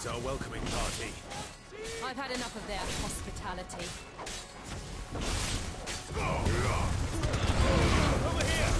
is our welcoming party. I've had enough of their hospitality. Over here!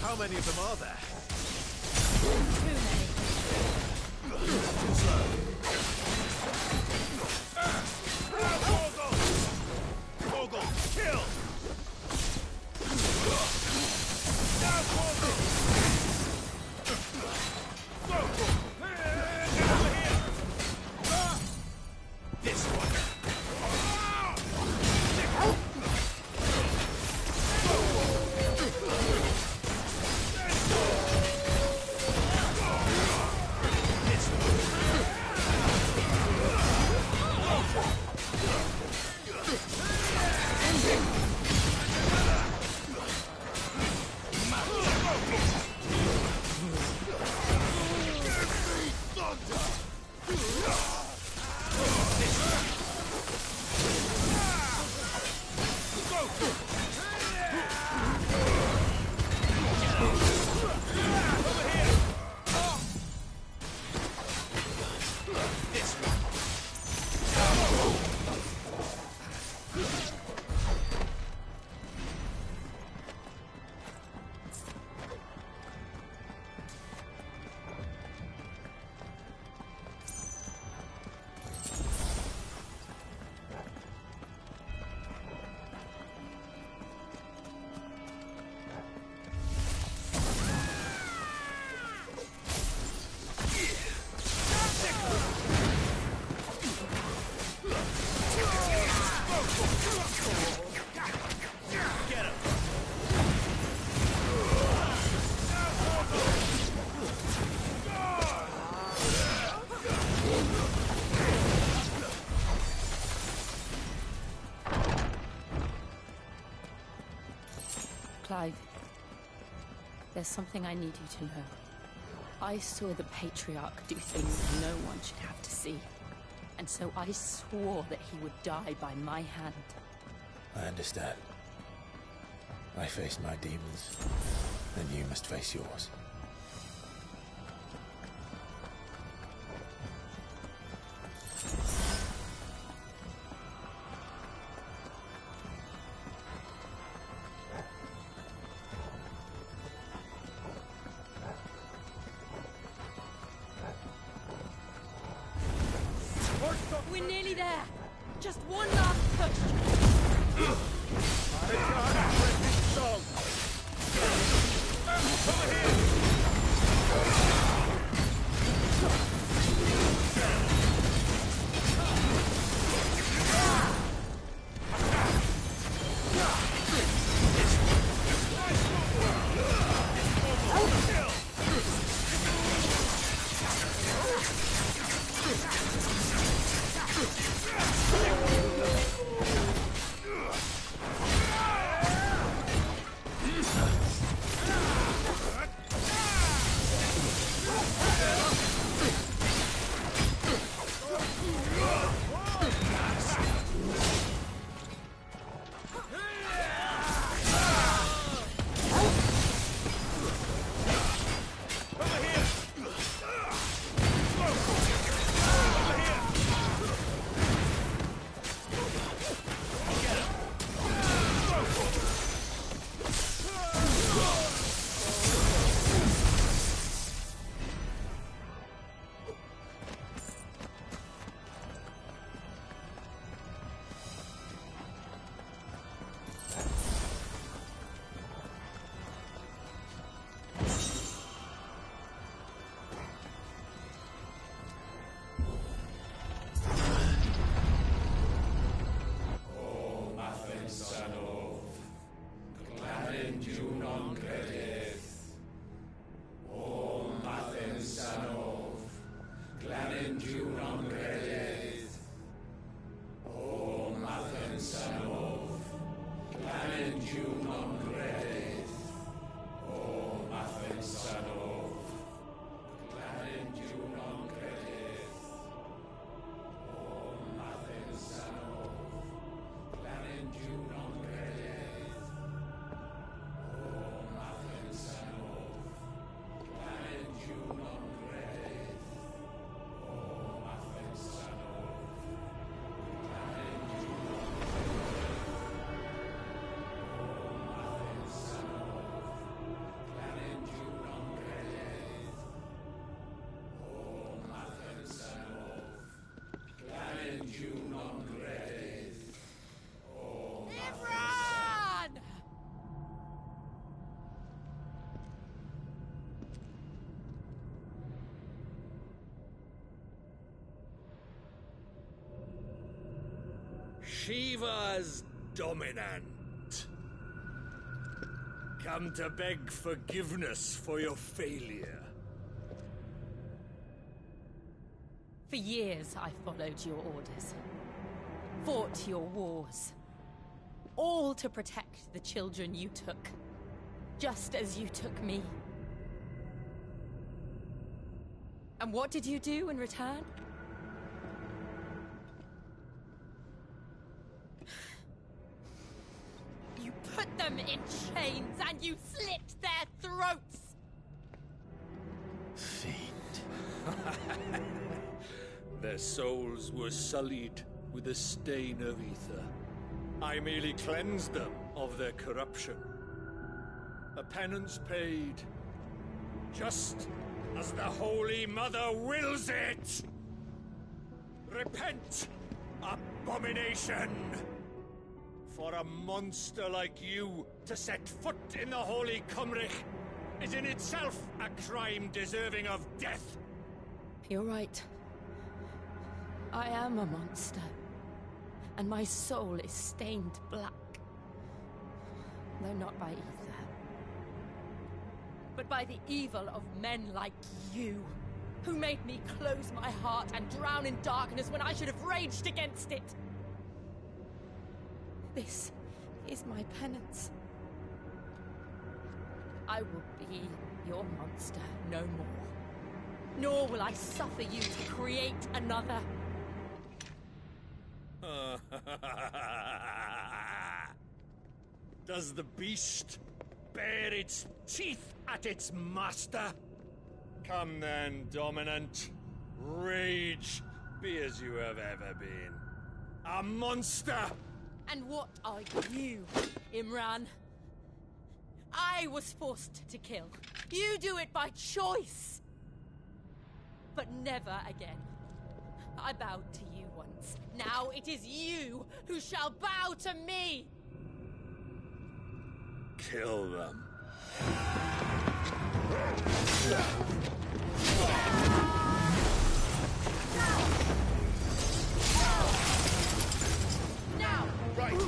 How many of them are there? Too many. Too slow. Gorgle! Kill! Now Gorgle! Over here! This one! Clive, there's something I need you to know. I saw the Patriarch do things no one should have to see. And so I swore that he would die by my hand. I understand. I faced my demons, and you must face yours. We're nearly there. Just one last push. Over here! Imran! Shiva's dominant. Come to beg forgiveness for your failure. For years, I followed your orders, fought your wars, all to protect the children you took, just as you took me. And what did you do in return? You put them in chains and you slit their throats! Fiend. Their souls were sullied with a stain of ether. I merely cleansed them of their corruption. A penance paid, just as the Holy Mother wills it! Repent, abomination! For a monster like you to set foot in the Holy Cymric is in itself a crime deserving of death. You're right. I am a monster. And my soul is stained black. Though not by ether. But by the evil of men like you, who made me close my heart and drown in darkness when I should have raged against it. This is my penance. I will be your monster no more. Nor will I suffer you to create another. Does the beast bare its teeth at its master? Come then, dominant. Rage, be as you have ever been. A monster! And what are you, Imran? I was forced to kill. You do it by choice. But never again. I bowed to you once. Now it is you who shall bow to me! Kill them. Now! Right!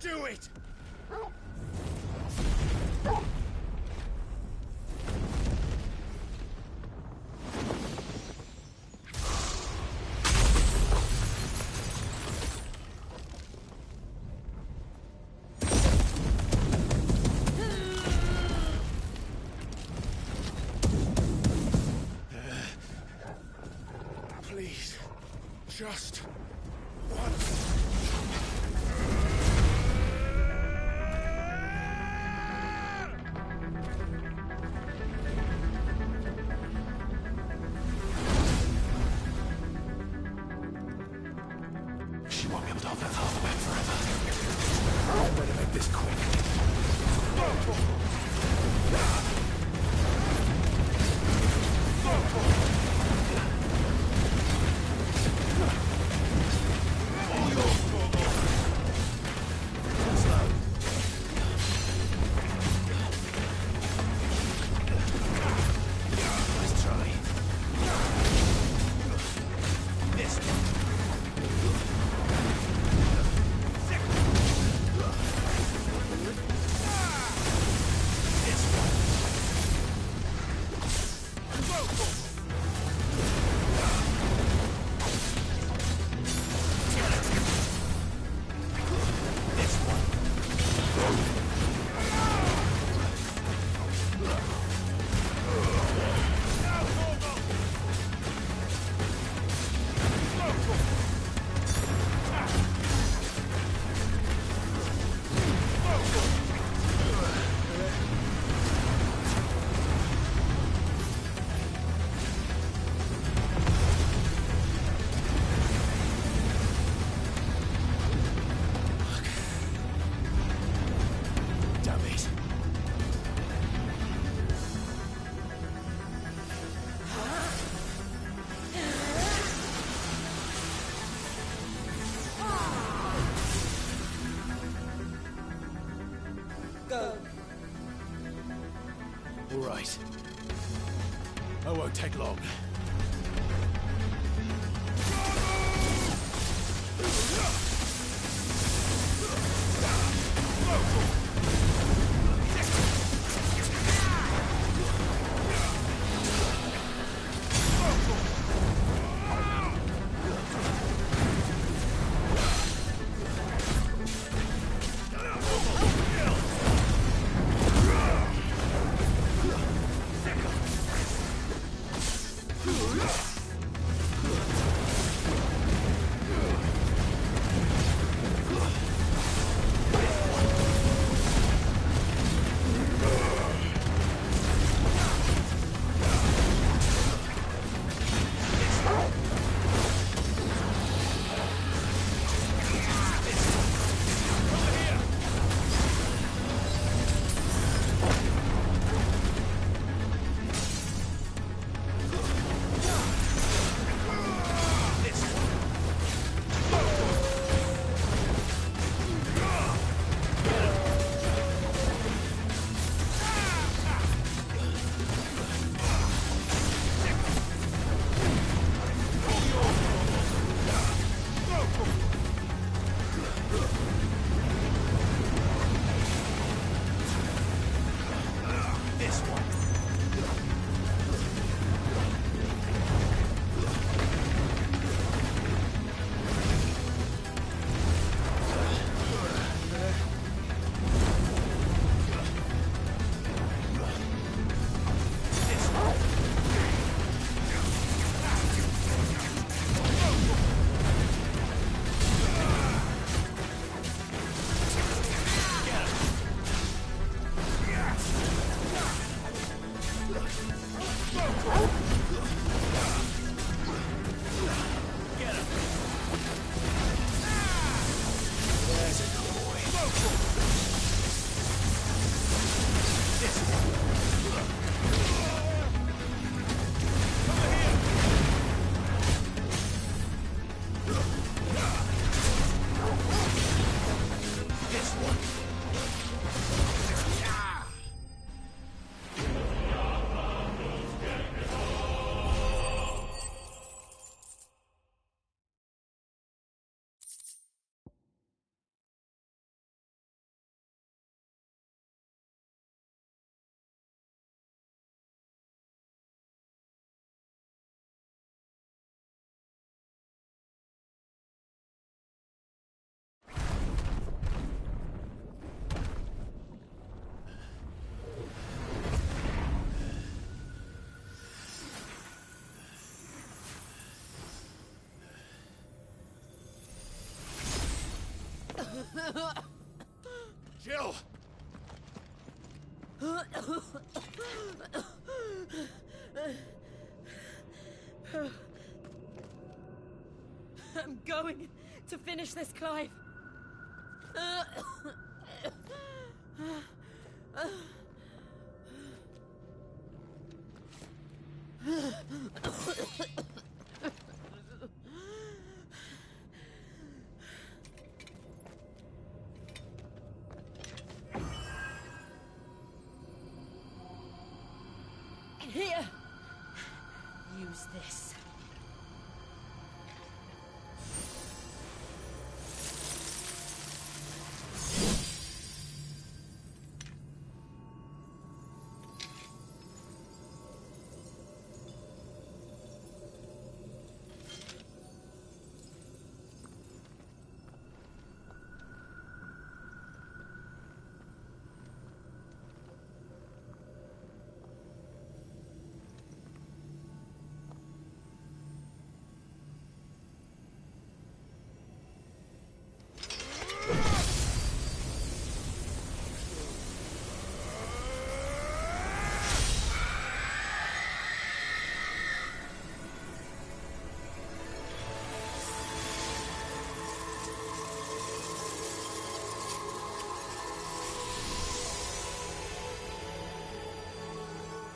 do it! Please, just once. She won't be able to hold that path back forever. Better make this quick. Nice try. This damn it. Go. All right. I won't take long. Jill! I'm going to finish this, Clive. Here! Use this.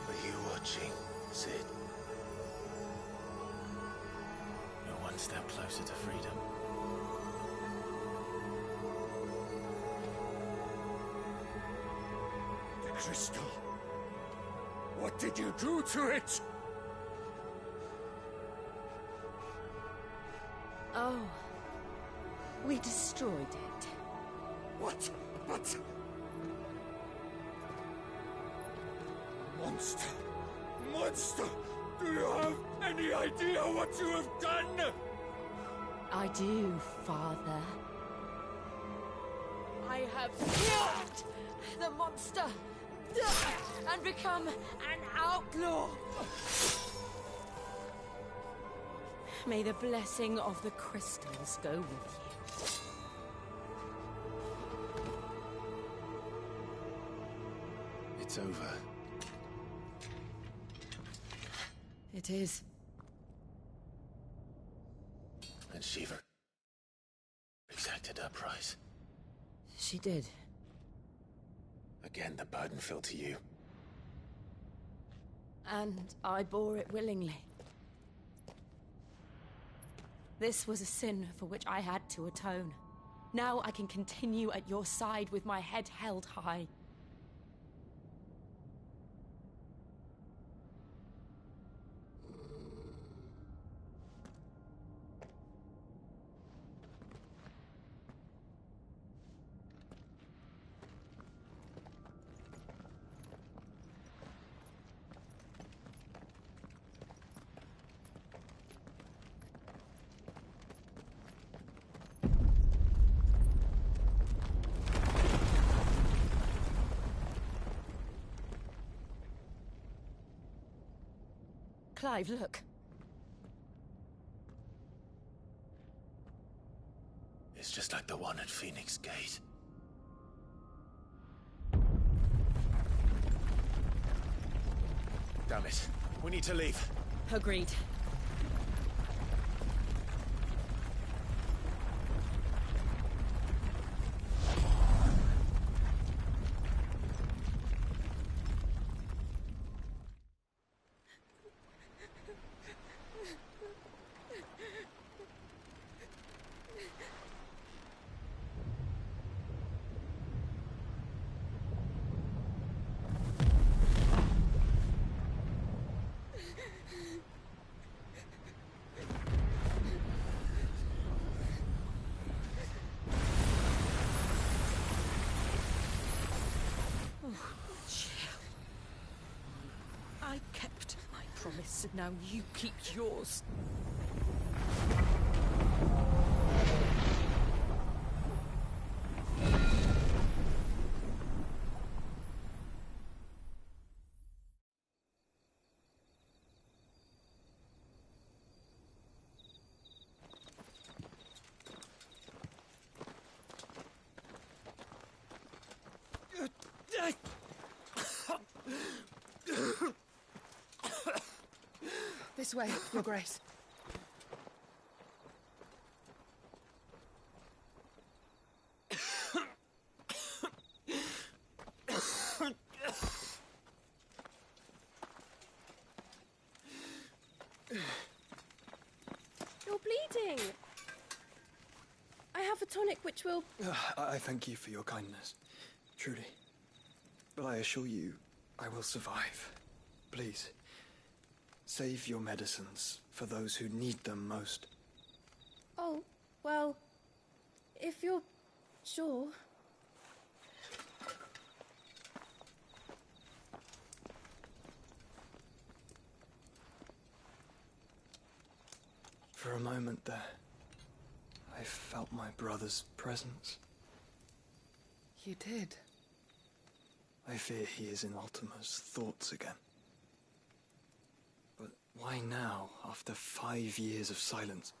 Are you watching, Sid? You're one step closer to freedom. The crystal. What did you do to it? Oh. We destroyed it. What? But... Monster! Monster! Do you have any idea what you have done? I do, Father. I have killed the monster and become an outlaw. May the blessing of the crystals go with you. It's over. It is. And Shiva exacted her price. She did. Again, the burden fell to you. And I bore it willingly. This was a sin for which I had to atone. Now I can continue at your side with my head held high. Clive, look. It's just like the one at Phoenix Gate. Damn it. We need to leave. Agreed. I kept my promise, and now you keep yours. This way, Your Grace. You're bleeding. I have a tonic which will... I thank you for your kindness, truly. But I assure you, I will survive. Please, save your medicines for those who need them most. Oh, well, if you're sure... For a moment there, I felt my brother's presence. You did? I fear he is in Ultima's thoughts again. But why now, after 5 years of silence?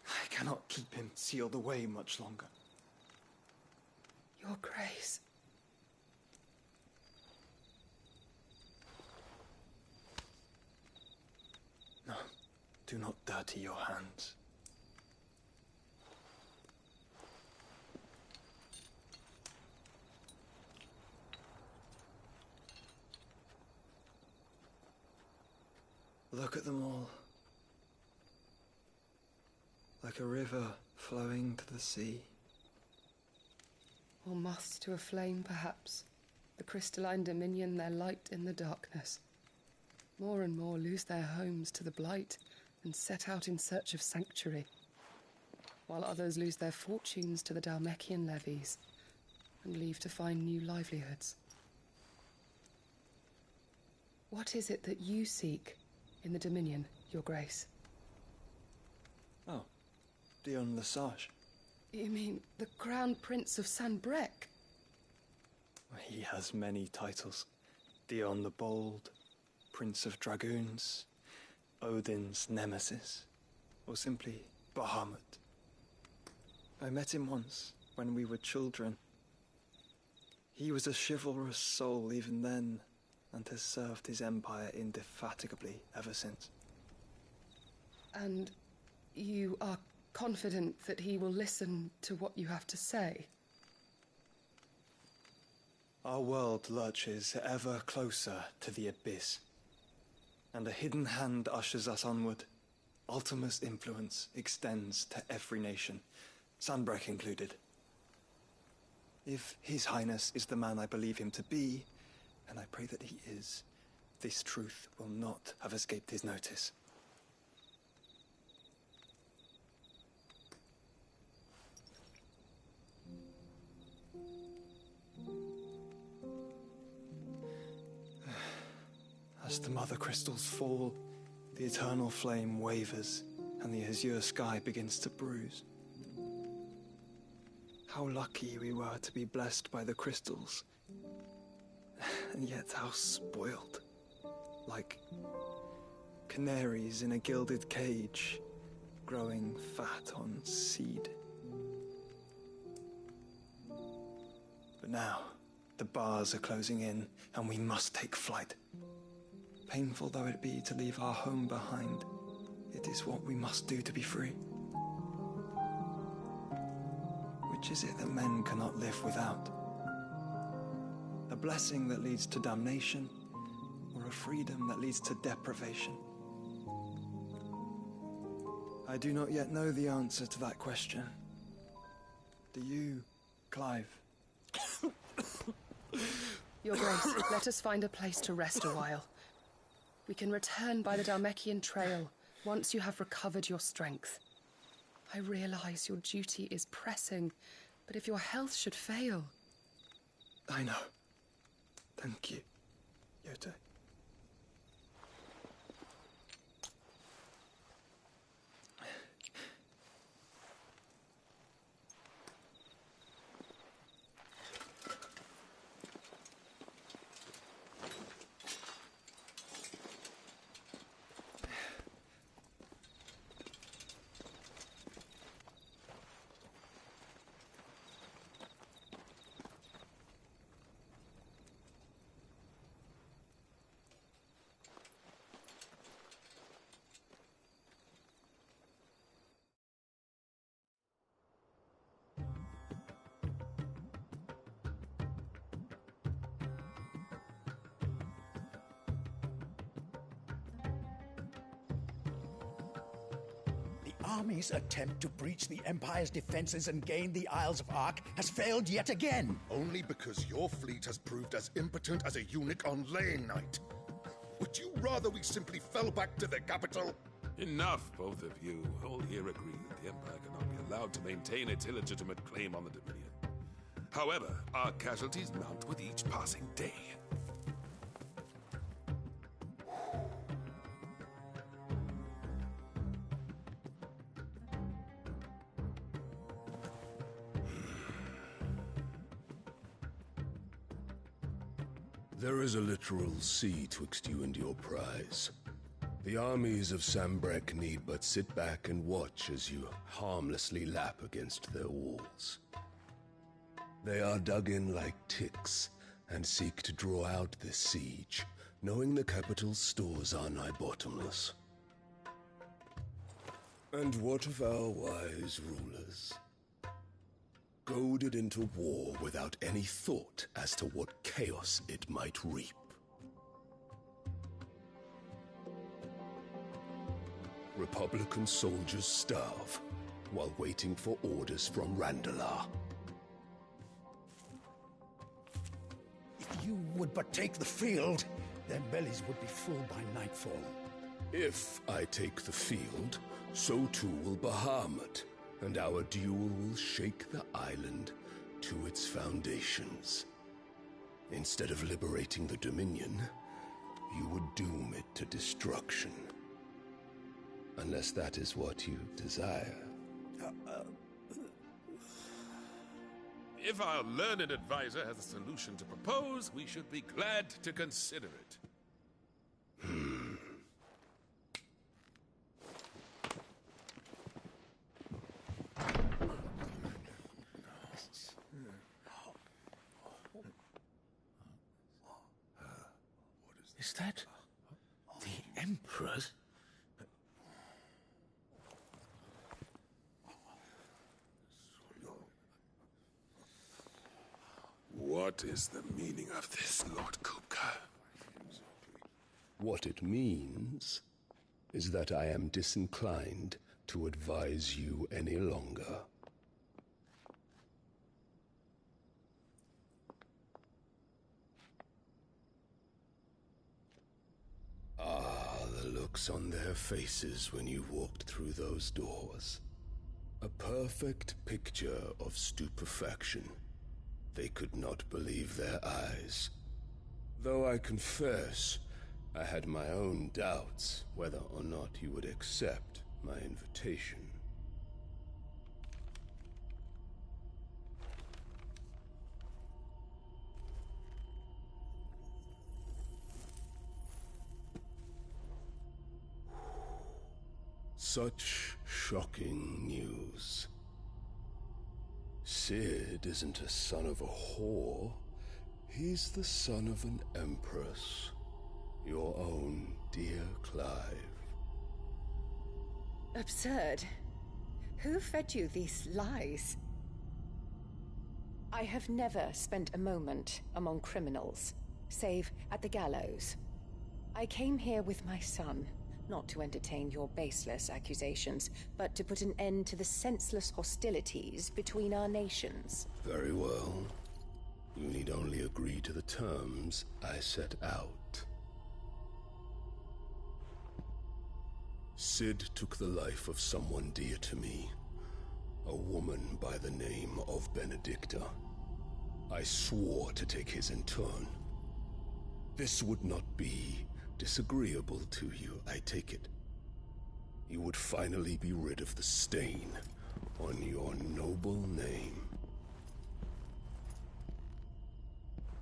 I cannot keep him sealed away much longer. Your Grace. No, do not dirty your hands. Look at them all. Like a river flowing to the sea. Or moths to a flame, perhaps. The crystalline dominion, their light in the darkness. More and more lose their homes to the blight and set out in search of sanctuary, while others lose their fortunes to the Dhalmekian levies and leave to find new livelihoods. What is it that you seek in the Dominion, Your Grace? Oh, Dion Lesage. You mean the Crown Prince of Sanbrec? He has many titles. Dion the Bold, Prince of Dragoons, Odin's Nemesis, or simply Bahamut. I met him once, when we were children. He was a chivalrous soul even then, and has served his empire indefatigably ever since. And you are confident that he will listen to what you have to say? Our world lurches ever closer to the abyss, and a hidden hand ushers us onward. Ultima's influence extends to every nation, Sanbrec included. If His Highness is the man I believe him to be, and I pray that he is, this truth will not have escaped his notice. As the mother crystals fall, the eternal flame wavers, and the azure sky begins to bruise. How lucky we were to be blessed by the crystals, and yet how spoiled. Like canaries in a gilded cage, growing fat on seed. But now, the bars are closing in, and we must take flight. Painful though it be to leave our home behind, it is what we must do to be free. Which is it that men cannot live without? A blessing that leads to damnation, or a freedom that leads to deprivation? I do not yet know the answer to that question. Do you, Clive? Your Grace, let us find a place to rest a while. We can return by the Dhalmekian trail once you have recovered your strength. I realize your duty is pressing, but if your health should fail... I know. Thank you, Yote. army's attempt to breach the Empire's defenses and gain the Isles of Ark has failed yet again. Only because your fleet has proved as impotent as a eunuch on laying night. Would you rather we simply fell back to the capital? Enough, both of you. All here agree that the Empire cannot be allowed to maintain its illegitimate claim on the Dominion. However, our casualties mount with each passing day. There is a literal sea twixt you and your prize. The armies of Sambrek need but sit back and watch as you harmlessly lap against their walls. They are dug in like ticks and seek to draw out this siege, knowing the capital's stores are nigh bottomless. And what of our wise rulers? Goaded into war without any thought as to what chaos it might reap. Republican soldiers starve while waiting for orders from Randalar. If you would but take the field, their bellies would be full by nightfall. If I take the field, so too will Bahamut, and our duel will shake the island to its foundations. Instead of liberating the Dominion, you would doom it to destruction. Unless that is what you desire. If our learned advisor has a solution to propose, we should be glad to consider it. Is that the Emperor's? What is the meaning of this, Lord Kupka? What it means is that I am disinclined to advise you any longer. The looks on their faces when you walked through those doors. A perfect picture of stupefaction. They could not believe their eyes. Though I confess, I had my own doubts whether or not you would accept my invitation. Such shocking news. Sid isn't a son of a whore. He's the son of an empress. Your own dear Clive. Absurd. Who fed you these lies? I have never spent a moment among criminals, save at the gallows. I came here with my son, not to entertain your baseless accusations, but to put an end to the senseless hostilities between our nations. Very well. You need only agree to the terms I set out. Sid took the life of someone dear to me, a woman by the name of Benedicta. I swore to take his in turn. This would not be disagreeable to you, I take it. You would finally be rid of the stain on your noble name.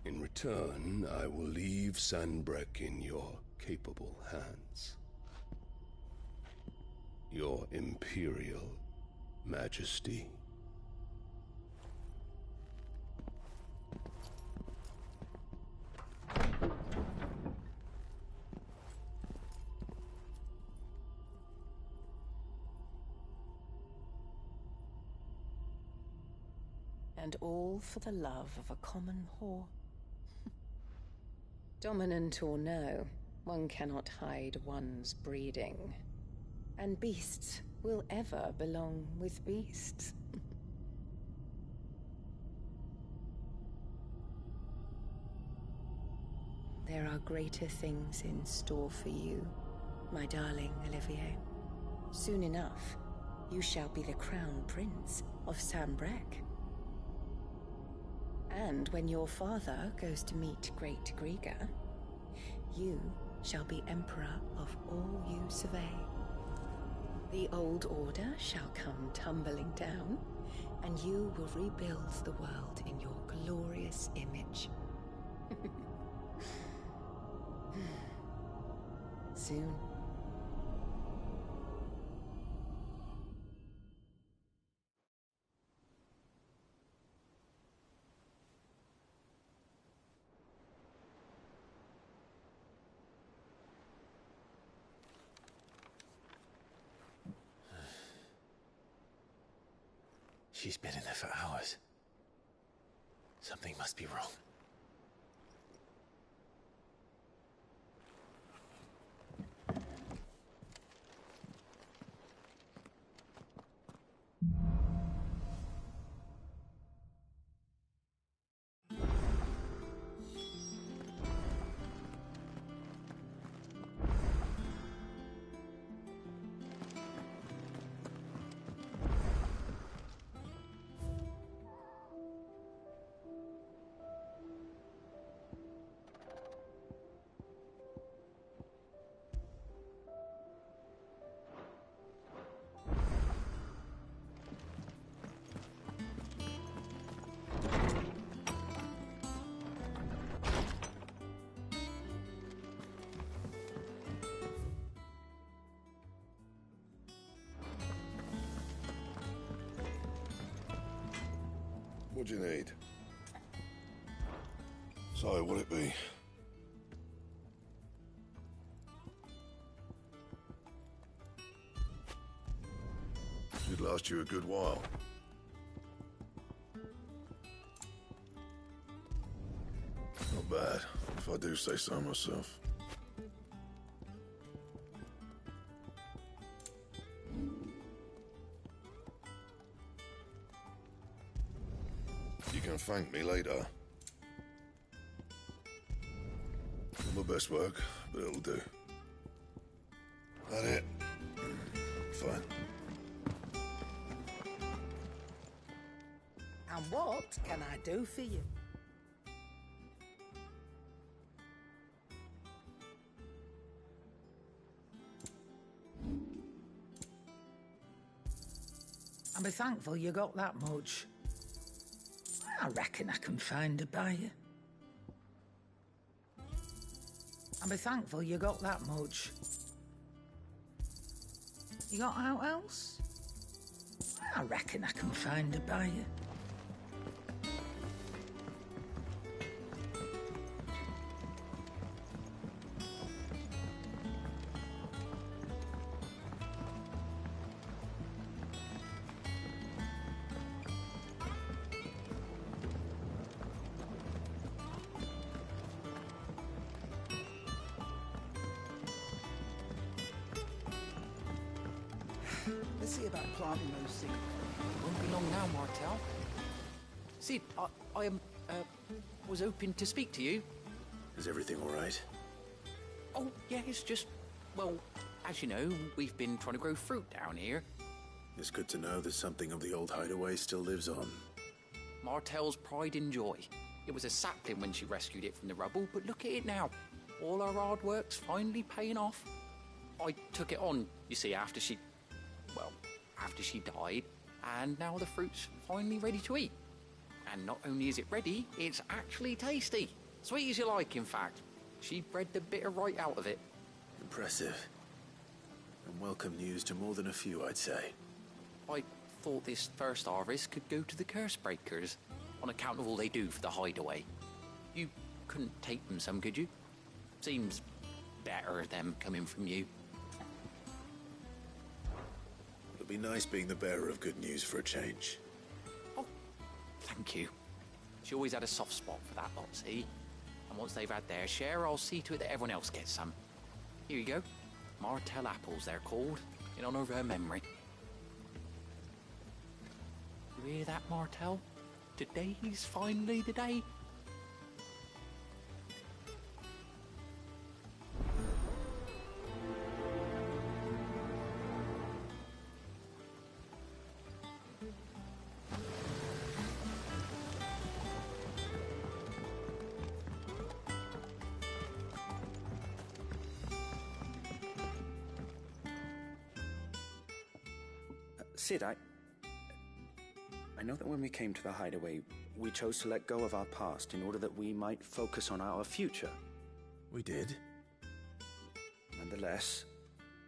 In return, I will leave Sanbrek in your capable hands. Your Imperial Majesty. And all for the love of a common whore. Dominant or no, one cannot hide one's breeding. And beasts will ever belong with beasts. There are greater things in store for you, my darling Olivier. Soon enough, you shall be the crown prince of Sambrec. And when your father goes to meet Great Grieger, you shall be emperor of all you survey. The old order shall come tumbling down, and you will rebuild the world in your glorious image. Soon. She's been in there for hours. Something must be wrong. What do you need? So, what'll it be? Should last you a good while. Not bad, if I do say so myself. You can thank me later. Not my best work, but it'll do. That it? Fine. And what can I do for you? I'll be thankful you got that much. I reckon I can find a buyer. I'll be thankful you got that much. You got out else? I reckon I can find a buyer. Let's see about planting those seeds. It won't be long now, Martel. Sid, I was hoping to speak to you. Is everything all right? Oh, yeah, it's just, well, as you know, we've been trying to grow fruit down here. It's good to know that something of the old hideaway still lives on. Martel's pride and joy. It was a sapling when she rescued it from the rubble, but look at it now. All our hard work's finally paying off. I took it on, you see, after she died, and now the fruit's finally ready to eat. And not only is it ready, it's actually tasty. Sweet as you like, in fact. She bred the bitter right out of it. Impressive. And welcome news to more than a few, I'd say. I thought this first harvest could go to the curse breakers, on account of all they do for the hideaway. You couldn't take them some, could you? Seems better them coming from you. It'll be nice being the bearer of good news for a change. Oh, thank you. She always had a soft spot for that lot, see? And once they've had their share, I'll see to it that everyone else gets some. Here you go. Martel apples, they're called, in honor of her memory. hear that, Martel? Today's finally the day. Sid, I know that when we came to the hideaway, we chose to let go of our past in order that we might focus on our future. We did. Nonetheless,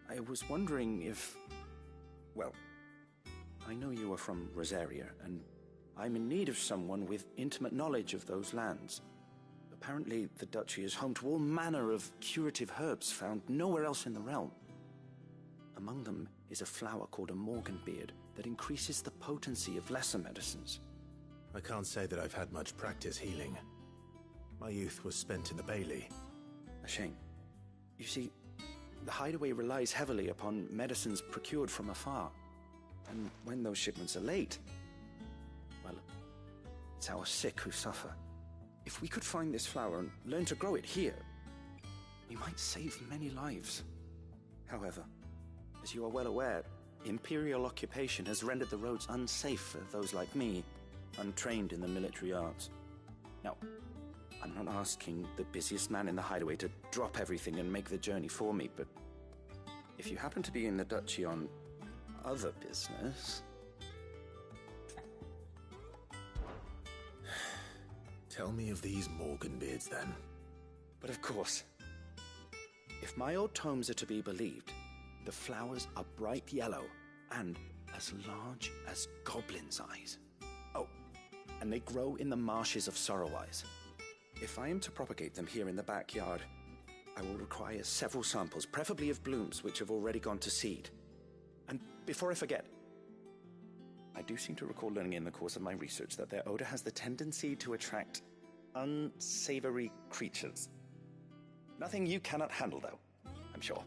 I was wondering if... Well, I know you are from Rosaria, and I'm in need of someone with intimate knowledge of those lands. Apparently, the duchy is home to all manner of curative herbs found nowhere else in the realm. Among them is a flower called a morganbeard that increases the potency of lesser medicines. I can't say that I've had much practice healing. My youth was spent in the Bailey. A shame. You see, the hideaway relies heavily upon medicines procured from afar. And when those shipments are late, well, it's our sick who suffer. If we could find this flower and learn to grow it here, we might save many lives. However, as you are well aware, Imperial occupation has rendered the roads unsafe for those like me, untrained in the military arts. Now, I'm not asking the busiest man in the hideaway to drop everything and make the journey for me, but if you happen to be in the duchy on other business... Tell me of these morganbeards, then. But of course. If my old tomes are to be believed, the flowers are bright yellow and as large as goblins' eyes. Oh, and they grow in the marshes of Sorrowise. If I am to propagate them here in the backyard, I will require several samples, preferably of blooms which have already gone to seed. And before I forget, I do seem to recall learning in the course of my research that their odor has the tendency to attract unsavory creatures. Nothing you cannot handle, though, I'm sure.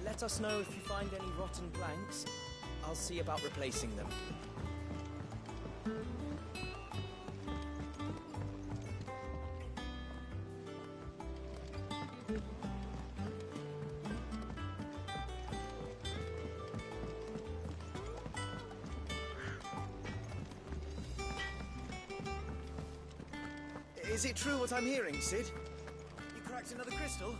Let us know if you find any rotten planks. I'll see about replacing them. Is it true what I'm hearing, Sid? You cracked another crystal?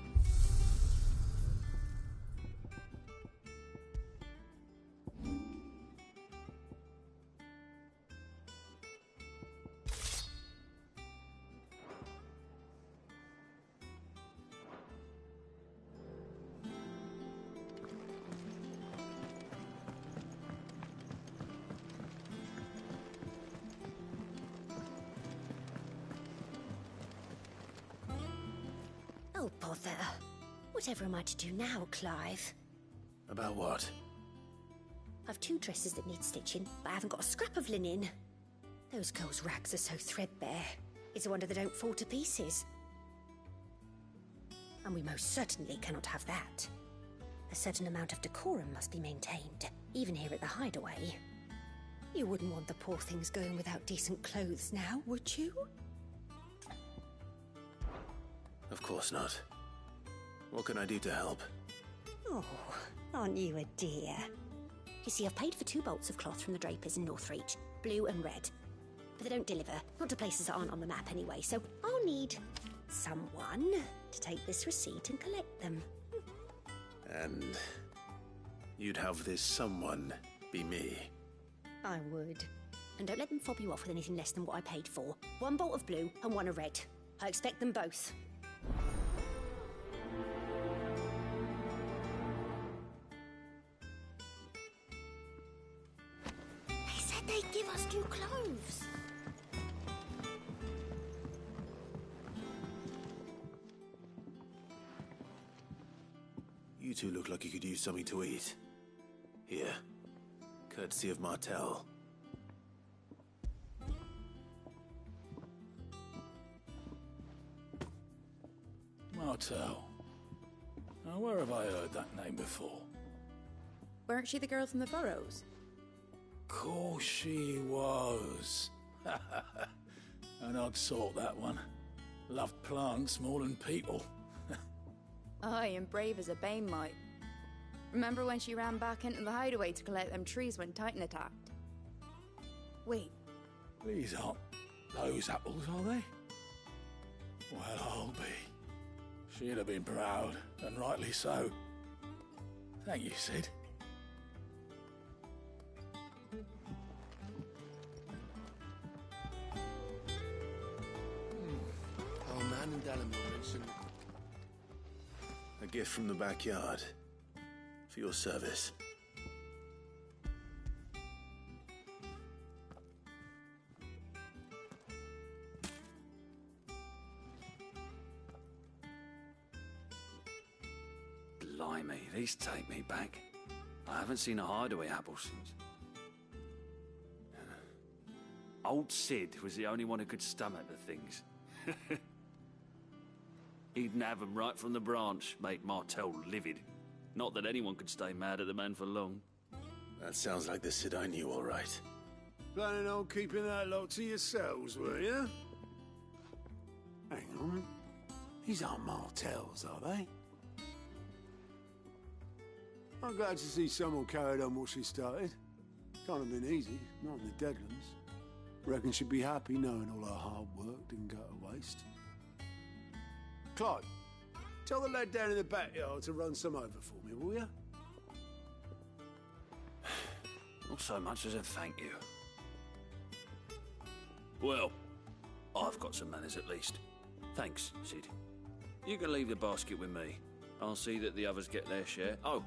Oh, bother. Whatever am I to do now, Clive? About what? I've 2 dresses that need stitching, but I haven't got a scrap of linen. Those girls' rags are so threadbare. It's a wonder they don't fall to pieces. And we most certainly cannot have that. A certain amount of decorum must be maintained, even here at the hideaway. You wouldn't want the poor things going without decent clothes now, would you? Of course not. What can I do to help? Oh, aren't you a dear? You see, I've paid for 2 bolts of cloth from the drapers in Northreach, blue and red. But they don't deliver, not to places that aren't on the map anyway, so I'll need someone to take this receipt and collect them. And you'd have this someone be me? I would. And don't let them fob you off with anything less than what I paid for. 1 bolt of blue and 1 of red. I expect them both. They said they'd give us new clothes. You two look like you could use something to eat. Here. Courtesy of Martel. Martel. Now, where have I heard that name before? Weren't she the girl from the Furrows? Course she was. An odd sort, that one. Loved plants more than people. Aye, and brave as a bane might. Remember when she ran back into the hideaway to collect them trees when Titan attacked? Wait. These aren't those apples, are they? Well, I'll be. She'd have been proud, and rightly so. Thank you, Sid. Our man in Dalamir mentioned... A gift from the backyard. For your service. Blimey, these take me back. I haven't seen a hideaway apple since. Old Sid was the only one who could stomach the things. He'd nab them right from the branch, make Martel livid. Not that anyone could stay mad at the man for long. That sounds like the Sid I knew, all right. Planning on keeping that lot to yourselves, were you? Hang on. These aren't Martels, are they? I'm glad to see someone carried on what she started. Can't have been easy, not in the Deadlands. Reckon she'd be happy knowing all her hard work didn't go to waste. Clive, tell the lad down in the backyard to run some over for me, will you? Not so much as a thank you. Well, I've got some manners at least. Thanks, Sid. You can leave the basket with me. I'll see that the others get their share. Oh,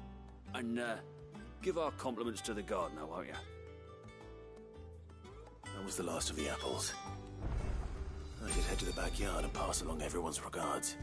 and give our compliments to the gardener, won't you? That was the last of the apples. I should head to the backyard and pass along everyone's regards.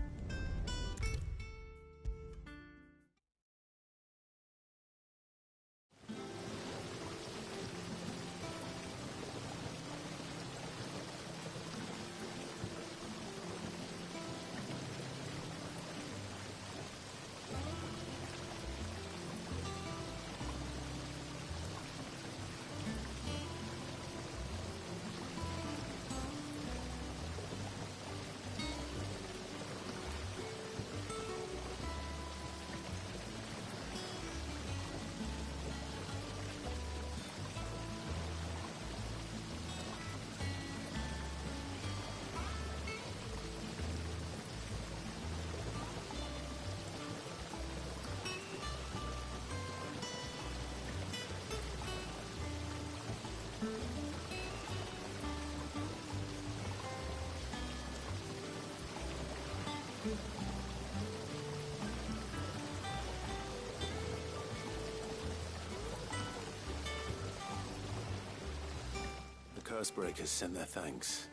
Cursebreakers send their thanks.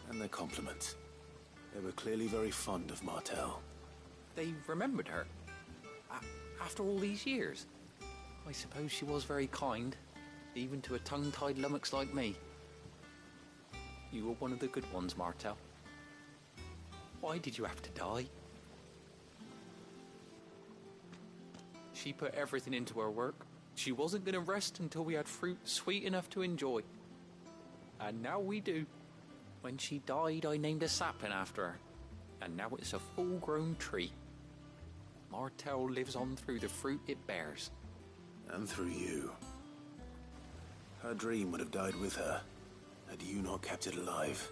And their compliments. They were clearly very fond of Martel. They remembered her? After all these years? I suppose she was very kind, even to a tongue-tied lummox like me. You were one of the good ones, Martel. Why did you have to die? She put everything into her work. She wasn't going to rest until we had fruit sweet enough to enjoy. And now we do. When she died, I named a sapling after her. And now it's a full-grown tree. Martel lives on through the fruit it bears. And through you. Her dream would have died with her, had you not kept it alive.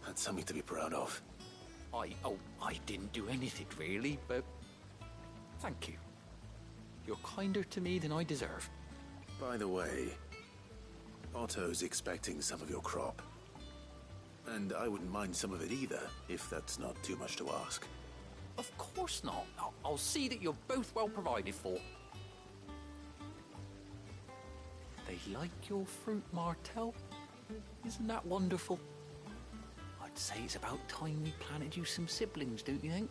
That's something to be proud of. I didn't do anything really, but thank you. You're kinder to me than I deserve. By the way, Otto's expecting some of your crop. And I wouldn't mind some of it either, if that's not too much to ask. Of course not. I'll see that you're both well provided for. They like your fruit, Martel. Isn't that wonderful? I'd say it's about time we planted you some siblings, don't you think?